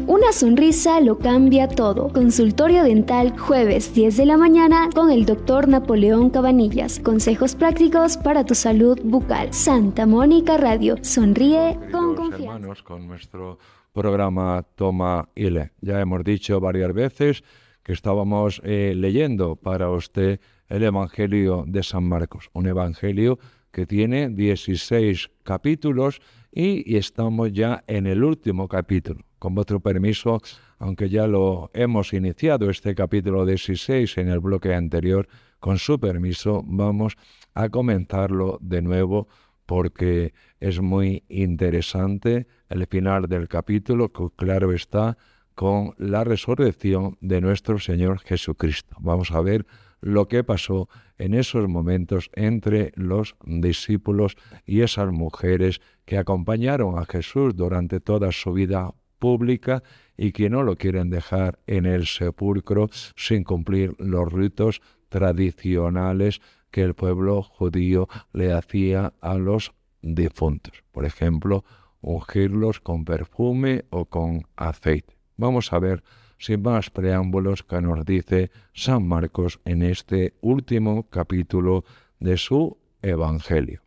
Speaker 5: Una sonrisa lo cambia todo. Consultorio dental, jueves 10 de la mañana con el Dr. Napoleón Cabanillas. Consejos prácticos para tu salud bucal. Santa Mónica Radio. Sonríe con confianza.
Speaker 2: Hermanos, con nuestro programa Toma y Lee. Ya hemos dicho varias veces que estábamos leyendo para usted el Evangelio de San Marcos. Un evangelio que tiene 16 capítulos y estamos ya en el último capítulo. Con vuestro permiso, aunque ya lo hemos iniciado este capítulo 16 en el bloque anterior, con su permiso vamos a comentarlo de nuevo porque es muy interesante el final del capítulo, que claro está, con la resurrección de nuestro Señor Jesucristo. Vamos a ver lo que pasó en esos momentos entre los discípulos y esas mujeres que acompañaron a Jesús durante toda su vida pública y que no lo quieren dejar en el sepulcro sin cumplir los ritos tradicionales que el pueblo judío le hacía a los difuntos. Por ejemplo, ungirlos con perfume o con aceite. Vamos a ver, sin más preámbulos, qué nos dice San Marcos en este último capítulo de su Evangelio.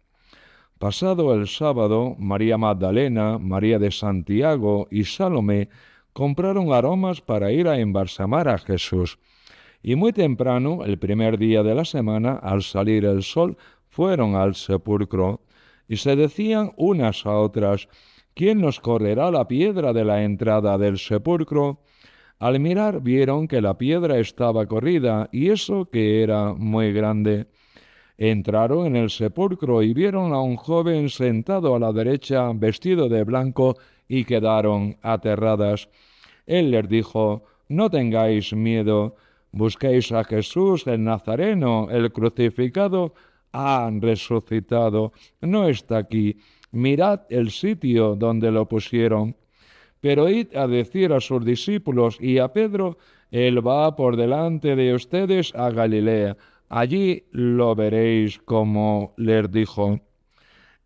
Speaker 2: Pasado el sábado, María Magdalena, María de Santiago y Salomé compraron aromas para ir a embalsamar a Jesús. Y muy temprano, el primer día de la semana, al salir el sol, fueron al sepulcro y se decían unas a otras: ¿quién nos correrá la piedra de la entrada del sepulcro? Al mirar vieron que la piedra estaba corrida, y eso que era muy grande. Entraron en el sepulcro y vieron a un joven sentado a la derecha, vestido de blanco, y quedaron aterradas. Él les dijo: no tengáis miedo, busquéis a Jesús el Nazareno, el crucificado. Ha resucitado, no está aquí. Mirad el sitio donde lo pusieron. Pero id a decir a sus discípulos y a Pedro: él va por delante de ustedes a Galilea. Allí lo veréis como les dijo.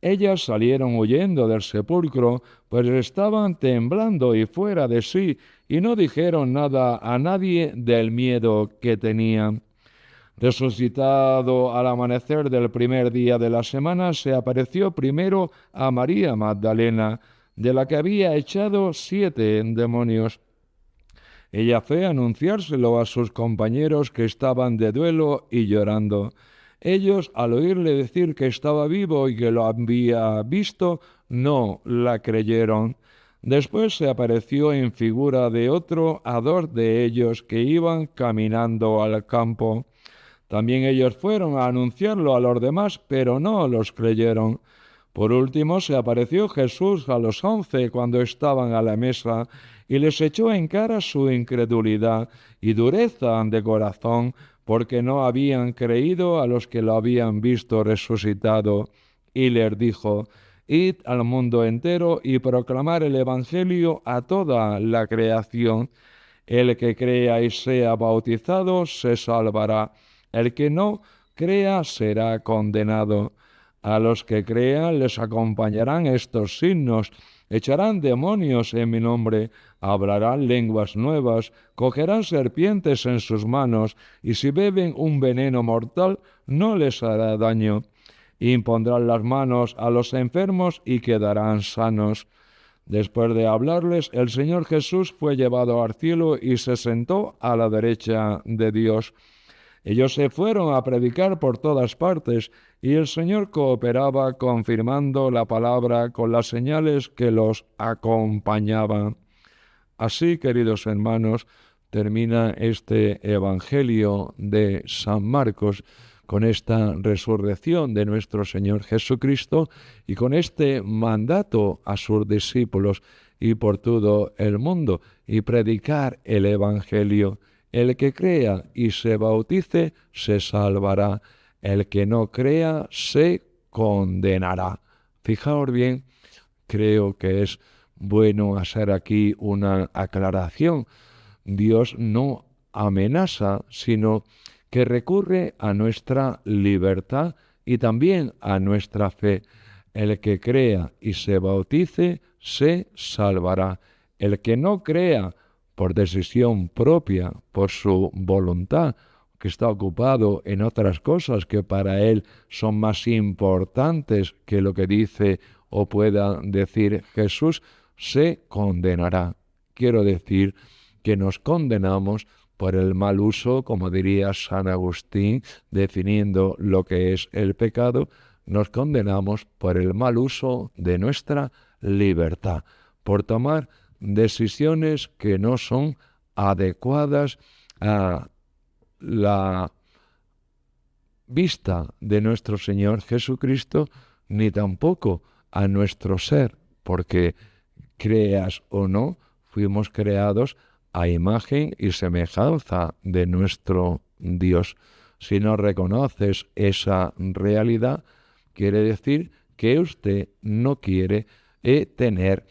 Speaker 2: Ellas salieron huyendo del sepulcro, pues estaban temblando y fuera de sí, y no dijeron nada a nadie del miedo que tenían. Resucitado al amanecer del primer día de la semana, se apareció primero a María Magdalena, de la que había echado 7 demonios. Ella fue a anunciárselo a sus compañeros que estaban de duelo y llorando. Ellos, al oírle decir que estaba vivo y que lo había visto, no la creyeron. Después se apareció en figura de otro a 2 de ellos que iban caminando al campo. También ellos fueron a anunciarlo a los demás, pero no los creyeron. Por último se apareció Jesús a los 11 cuando estaban a la mesa y les echó en cara su incredulidad y dureza de corazón, porque no habían creído a los que lo habían visto resucitado. Y les dijo: Id al mundo entero y proclamar el Evangelio a toda la creación. El que crea y sea bautizado se salvará. El que no crea será condenado. A los que crean les acompañarán estos signos: echarán demonios en mi nombre, hablarán lenguas nuevas, cogerán serpientes en sus manos, y si beben un veneno mortal no les hará daño. Impondrán las manos a los enfermos y quedarán sanos. Después de hablarles, el Señor Jesús fue llevado al cielo y se sentó a la derecha de Dios. Ellos se fueron a predicar por todas partes, y el Señor cooperaba confirmando la palabra con las señales que los acompañaban. Así, queridos hermanos, termina este Evangelio de San Marcos, con esta resurrección de nuestro Señor Jesucristo y con este mandato a sus discípulos y por todo el mundo, y predicar el Evangelio. El que crea y se bautice se salvará, el que no crea se condenará. Fijaos bien, creo que es bueno hacer aquí una aclaración. Dios no amenaza, sino que recurre a nuestra libertad y también a nuestra fe. El que crea y se bautice se salvará. El que no crea por decisión propia, por su voluntad, que está ocupado en otras cosas que para él son más importantes que lo que dice o pueda decir Jesús, se condenará. Quiero decir que nos condenamos por el mal uso, como diría San Agustín, definiendo lo que es el pecado, nos condenamos por el mal uso de nuestra libertad, por tomar decisiones que no son adecuadas a la vista de nuestro Señor Jesucristo, ni tampoco a nuestro ser, porque creas o no, fuimos creados a imagen y semejanza de nuestro Dios. Si no reconoces esa realidad, quiere decir que usted no quiere tener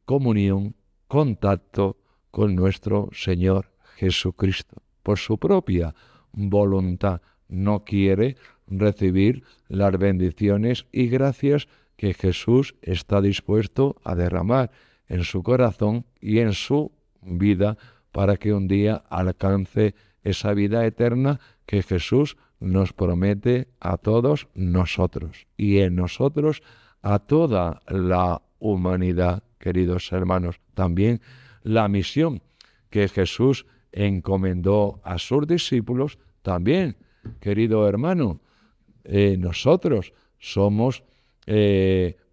Speaker 2: comunión, contacto con nuestro Señor Jesucristo. Por su propia voluntad no quiere recibir las bendiciones y gracias que Jesús está dispuesto a derramar en su corazón y en su vida para que un día alcance esa vida eterna que Jesús nos promete a todos nosotros y en nosotros a toda la humanidad, queridos hermanos. También la misión que Jesús encomendó a sus discípulos, también, querido hermano, nosotros somos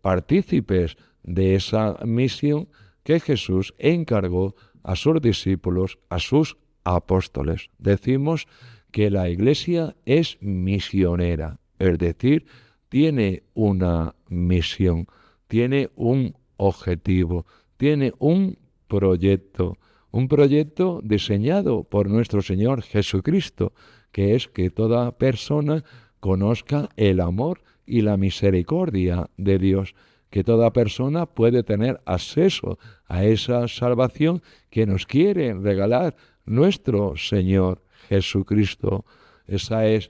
Speaker 2: partícipes de esa misión que Jesús encargó a sus discípulos, a sus apóstoles. Decimos que la Iglesia es misionera, es decir, tiene una misión, tiene un objetivo, tiene un proyecto diseñado por nuestro Señor Jesucristo, que es que toda persona conozca el amor y la misericordia de Dios, que toda persona puede tener acceso a esa salvación que nos quiere regalar nuestro Señor Jesucristo. Esa es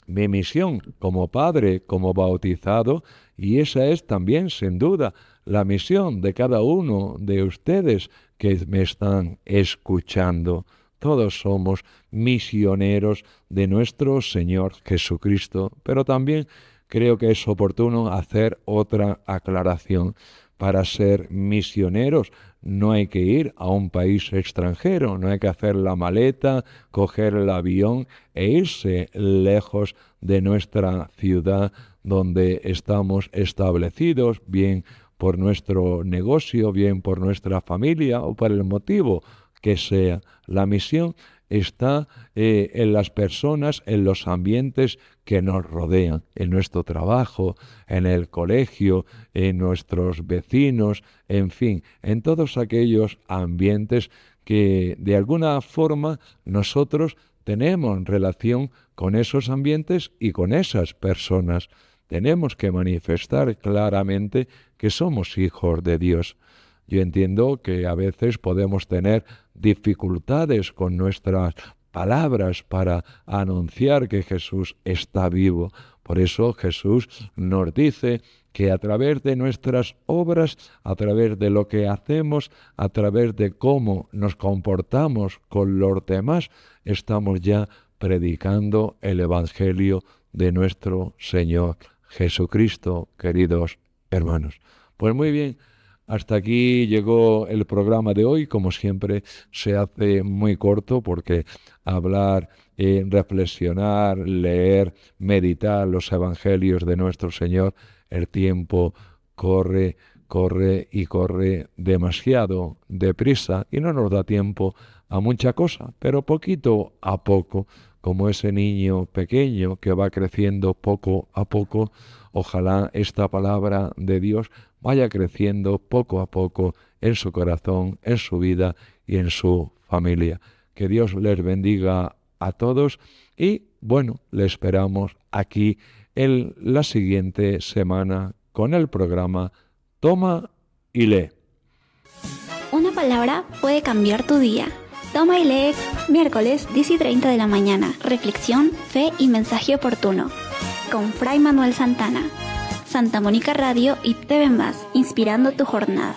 Speaker 2: mi misión como padre, como bautizado, y esa es también, sin duda, la misión de cada uno de ustedes que me están escuchando. Todos somos misioneros de nuestro Señor Jesucristo, pero también creo que es oportuno hacer otra aclaración. Para ser misioneros no hay que ir a un país extranjero, no hay que hacer la maleta, coger el avión e irse lejos de nuestra ciudad donde estamos establecidos, bien por nuestro negocio, bien por nuestra familia o por el motivo que sea. La misión está en las personas, en los ambientes que nos rodean, en nuestro trabajo, en el colegio, en nuestros vecinos, en fin, en todos aquellos ambientes que de alguna forma nosotros tenemos relación con esos ambientes y con esas personas. Tenemos que manifestar claramente que somos hijos de Dios. Yo entiendo que a veces podemos tener dificultades con nuestras palabras para anunciar que Jesús está vivo. Por eso Jesús nos dice que a través de nuestras obras, a través de lo que hacemos, a través de cómo nos comportamos con los demás, estamos ya predicando el Evangelio de nuestro Señor Jesucristo, queridos hermanos. Pues muy bien, hasta aquí llegó el programa de hoy. Como siempre, se hace muy corto porque hablar, reflexionar, leer, meditar los evangelios de nuestro Señor, el tiempo corre demasiado deprisa y no nos da tiempo a mucha cosa, pero poquito a poco, como ese niño pequeño que va creciendo poco a poco, ojalá esta palabra de Dios vaya creciendo poco a poco en su corazón, en su vida y en su familia. Que Dios les bendiga a todos y, bueno, le esperamos aquí en la siguiente semana con el programa Toma y Lee.
Speaker 1: Una palabra puede cambiar tu día. Toma y lee, miércoles 10:30 de la mañana. Reflexión, fe y mensaje oportuno. Con Fray Manuel Santana. Santa Mónica Radio y TV Más, inspirando tu jornada.